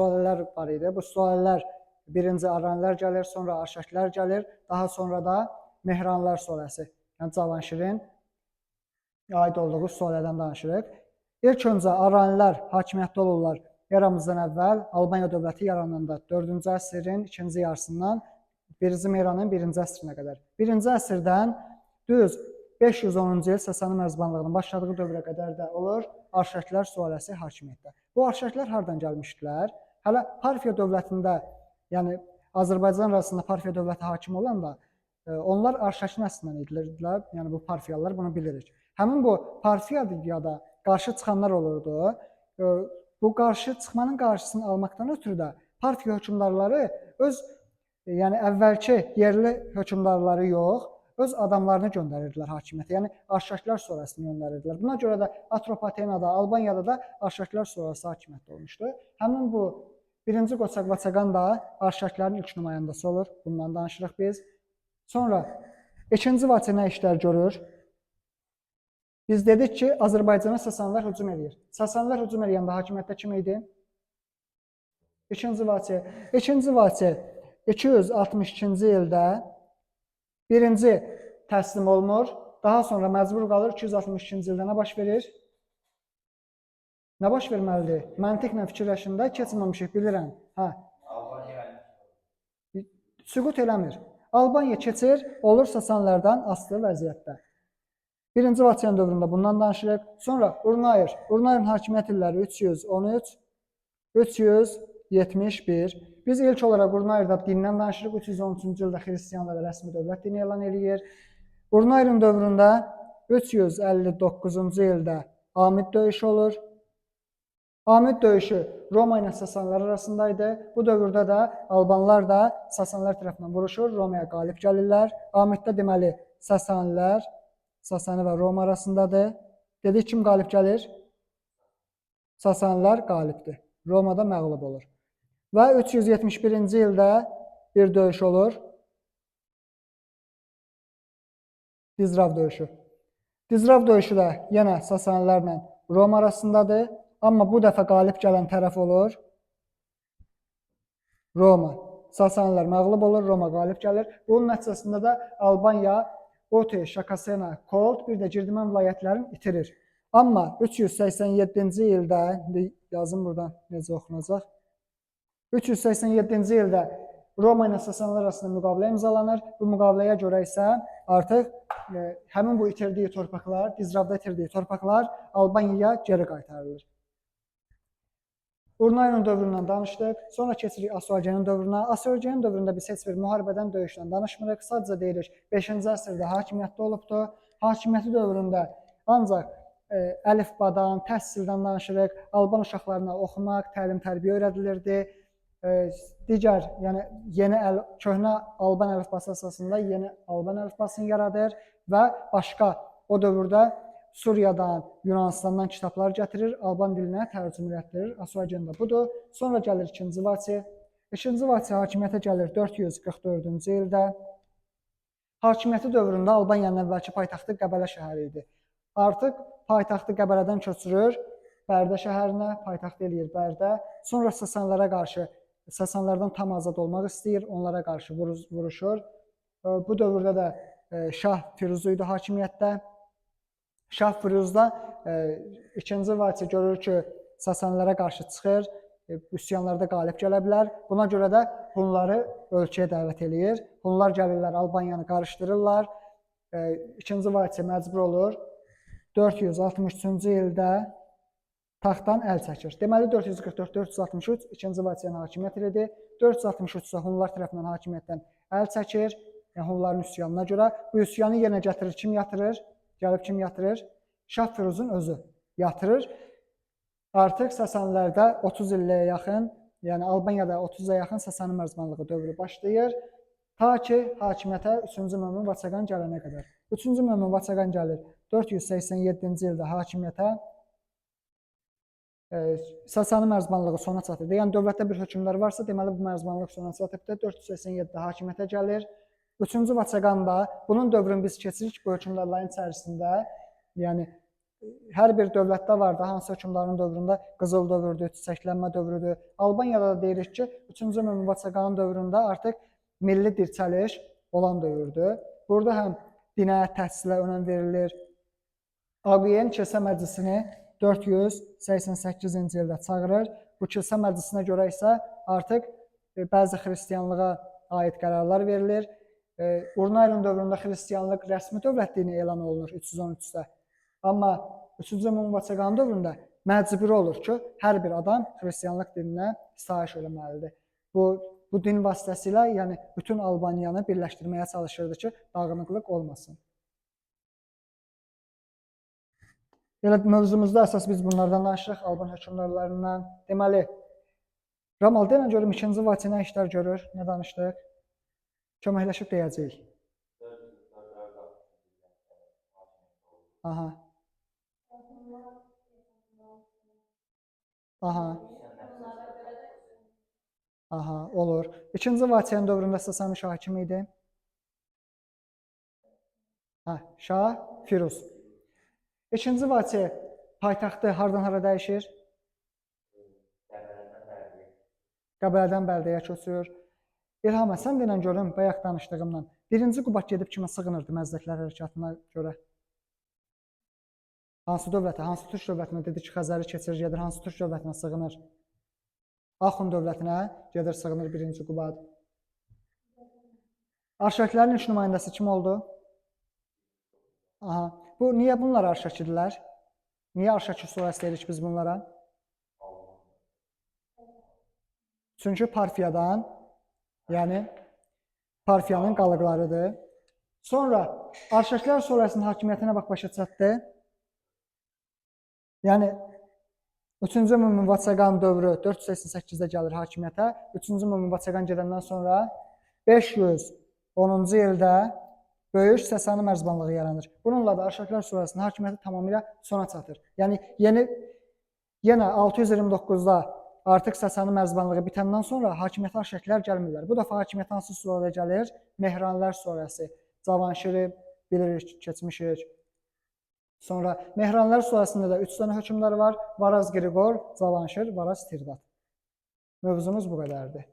sülalələr var idi. Bu sülalələr birinci Aranilər gəlir, sonra Arşaklar gəlir, daha sonra da Mehranlar sülaləsi, yəni Cavanşirin aid olduğu sülalədən danışırıq. İlk öncə Aranilər hakimiyyətdə olurlar eramızdan əvvəl Albaniya dövləti yarananda 4-cü əsrin ikinci yarısından 1-ci Mehranın 1-ci əsrinə qədər. 1-ci əsrdən düz 510-cu il Sasani mərzbanlığının başladığı dövrə qədər də olur Arşaklar sülaləsi hakimiyyətdə. Bu Arşaklar hardan gəlmişdilər? Hələ Parfiya dövlətində, yəni Azərbaycan arasında Parfiya dövləti hakim olanda onlar Arşaki nəslindən idilər. Yəni bu Parfiyalılar bunu bilirik. Həmin bu Parfiyada qarşı çıxanlar olurdu. Bu qarşı çıxmanın qarşısını almaqdan ötürü də Parfiya hökmdarları öz yəni əvvəlki yerli hökmdarları yox, öz adamlarını göndərirdilər hakimiyyətə. Yəni Arşaklar sülaləsini göndərirdilər. Buna görə də Atropatenada, Albaniyada da Arşaklar sülaləsi hakimiyyətdə olmuşdu. Həmin bu 1-ci Qoçaq Vaçaqan da Arşakların ilk nümayəndəsi olur. Bundan danışırıq biz. Sonra 2-ci Vaçe nə işlər görür? Biz dedik ki, Azərbaycana Sasanilər hücum edir. Sasanilər hücum edəndə hakimiyyətdə kim idi? 2-ci Vaçe. 2-ci Vaçe 262-ci ildə birinci təslim olmur. Daha sonra məcbur qalır. 262-ci ildə nə baş verir? Nə baş verməlidir? Məntiqlə fikirləşində keçməmişik, bilirəm. Süqut eləmir. Albaniya keçir, olur Sasanlardan asılı vəziyyətdə. 1-ci Vaçeyan dövründə bundan danışırıq. Sonra Urnayır. Urnayırın hakimiyyət illəri 313, 371. Biz ilk olaraq Urnayırda dindən danışırıq. 313-cü ildə xristianlara rəsmi dövlət dini elan edir. Urnayırın dövründə 359-cu ildə Amid döyüşü olur. Amid döyüşü Roma ilə Sasanlar arasındaydı. Bu dövrdə də Albanlar da Sasanlar tərəfindən vuruşur, Romaya qalib gəlirlər. Amiddə deməli Sasanilər, Sasani və Roma arasındadır. Dedik kim qalib gəlir? Sasanilər qalibdir. Romada məğlub olur. Və 371-ci ildə bir döyüş olur. Dizrav döyüşü. Dizrav döyüşü də yenə Sasanilərlə Roma arasındadır. Amma bu dəfə qalib gələn tərəf olur Roma. Sasanilər məğlub olur, Roma qalib gəlir. Bunun nəticəsində də Albaniya, Oti, Şakasena, Kolt, bir də Girdimən vilayətlərini itirir. Amma 387-ci ildə, yazım buradan necə oxunacaq? 387-ci ildə Roma ilə Sasanlar arasında müqavilə imzalanır. Bu müqaviləyə görə isə artıq həmin bu itirdiyi torpaqlar, Dizravda itirdiyi torpaqlar Albaniyaya geri qaytarılır. Urnayırın dövründən danışdıq. Sonra keçirik Asuagenin dövrünə. Asuagenin dövründə biz heç bir müharibədən, döyüşdən danışmırıq. Sadəcə deyirik 5-ci əsrdə hakimiyyətdə olubdur. Hakimiyyəti dövründə ancaq əlifbadan, təhsildən danışırıq. Alban uşaqlarına oxumaq, təlim, tərbiyə öyrədilirdi. Digər, yəni köhnə Alban əlifbası əsasında yeni Alban əlifbasını yaradır və başqa o dövrdə Suriyadan, Yunanistandan kitablar gətirir, Alban dilinə tərcümə etdirir. Asuagen də budur. Sonra gəlir 2-ci Vaçe. 2-ci Vaçe hakimiyyətə gəlir 444-cü ildə. Hakimiyyəti dövründə Albaniyanın əvvəlki paytaxtı Qəbələ şəhəri idi. Artıq paytaxtı Qəbələdən köçürür Bərdə şəhərinə, paytaxt eləyir Bərdə. Sonra Sasanlara qarşı, Sasanlardan tam azad olmaq istəyir, onlara qarşı vuruşur. Bu dövrdə də Şah Firuzu idi hakimiyyətdə. Şah Firuzda 2-ci Vaçe görür ki, Sasanlara qarşı çıxır, üsyanlarda qalib gələ bilər. Buna görə də Hunları ölkəyə dəvət eləyir. Hunlar gəlirlər, Albaniyanı qarışdırırlar. 2-ci Vaçe məcbur olur. 463-cü ildə taxtdan əl çəkir. Deməli 444-463 2-ci Vaçenin hakimiyyət ilidi. 463 isə Hunlar tərəfindən hakimiyyətdən əl çəkir. Yəni Hunların üsyanına görə. Bu üsyanı yenə gətirir, kim yatırır? Gəlib kim yatırır? Şah Firuzun özü yatırır. Artıq Sasanilərdə 30 illiyə yaxın, yəni Albaniyada 30-a yaxın Sasani mərzbanlığı dövrü başlayır. Ta ki, hakimiyyətə 3-cü Mömin Vaçaqan gələnə qədər. 3-cü Mömin Vaçaqan gəlir 487-ci ildə hakimiyyətə. Sasani mərzbanlığı sona çatır. Yəni dövlətdə bir hökmdar varsa, deməli bu mərzbanlıq sona çatıbdır. 487-də hakimiyyətə gəlir. 3-cü Vaçaqan da bunun dövrünü biz keçirik bu hökmdarların içərisində. Yəni hər bir dövlətdə var da, hansı hökmdarın dövründə qızıl dövrüdür, çiçəklənmə dövrüdür. Albaniyada da deyirik ki, 3-cü Mehmet Vaçaqanın dövründə artıq milli dirçəliş olan dövrdür. Burada həm dinə, təhsilə önəm verilir. Ağayev Kilsə Məclisini 488-ci ildə çağırır. Bu Kilsə Məclisinə görə isə artıq bəzi xristianlığa aid qərarlar verilir. Urnaylın dövründə xristianlıq rəsmi dövlətliyi elan olunur 313-də. Amma 3-cü Mehmet Vaçaqanın dövründə məcburi olur ki, hər bir adam xristianlıq dininə sitayiş eləməlidir. Bu din vasitəsilə, yəni bütün Albaniyanı birləşdirməyə çalışırdı ki, dağınıqlıq olmasın. Elə mövzumuzda əsas biz bunlardan danışırıq, Alban hökmdarlarından. Deməli, Ramal, deyən görüm 2-ci Vaçe nə işlər görür, nə danışdıq? Köməkləşib deyəcəyik. Aha. Aha, olur. 2-ci Vaçenin dövründə Sasani şahı kim idi? Şah Firuz. 2-ci Vaçe paytaxtı hardan hara dəyişir? Qəbələdən Bərdəyə köçür. İlham, sən denən görüm, bayaq danışdığımdan. 1-ci Qubat gedib kimə sığınırdı Məzdəklər hərəkatına görə? Hansı dövlətə, hansı türk dövlətinə dedi ki, Xəzəri keçir, gedir, hansı türk dövlətinə sığınır? Axund dövlətinə gedir, sığınır 1-ci Qubat. Arşaklərin ilk nümayəndəsi kim oldu? Aha. Niyə bunlar Arşak idilər? Niyə Arşaki surəsi deyirik biz bunlara? Çünki Parfiyadan, yəni Parfiyanın qalıqlarıdır. Sonra Arşaklər surəsinin hakimiyyətinə başa çatdı. Yəni 3-cü Mehmet Vaçaqan dövrü 488-də gəlir hakimiyyətə. 3-cü Mehmet Vaçaqan gedəndən sonra 510-cu ildə Böyük Sasani mərzbanlığı yaranır. Bununla da Arşaklər surəsinin hakimiyyəti tamamilə sona çatır. Yəni yenə 629-da artıq Sasani mərzbanlığı bitəndən sonra hakimiyyətə Arşaklər gəlmirlər. Bu dəfə hakimiyyət hansı surədə gəlir? Mehranlər surəsi. Cavanşiri bilirik, keçmişik. Sonra Mehranlar surəsində də 3 dənə hökmdar var. Varaz Qriqor, Cavanşir, Varaz Tirdad. Mövzumuz bu qədərdir.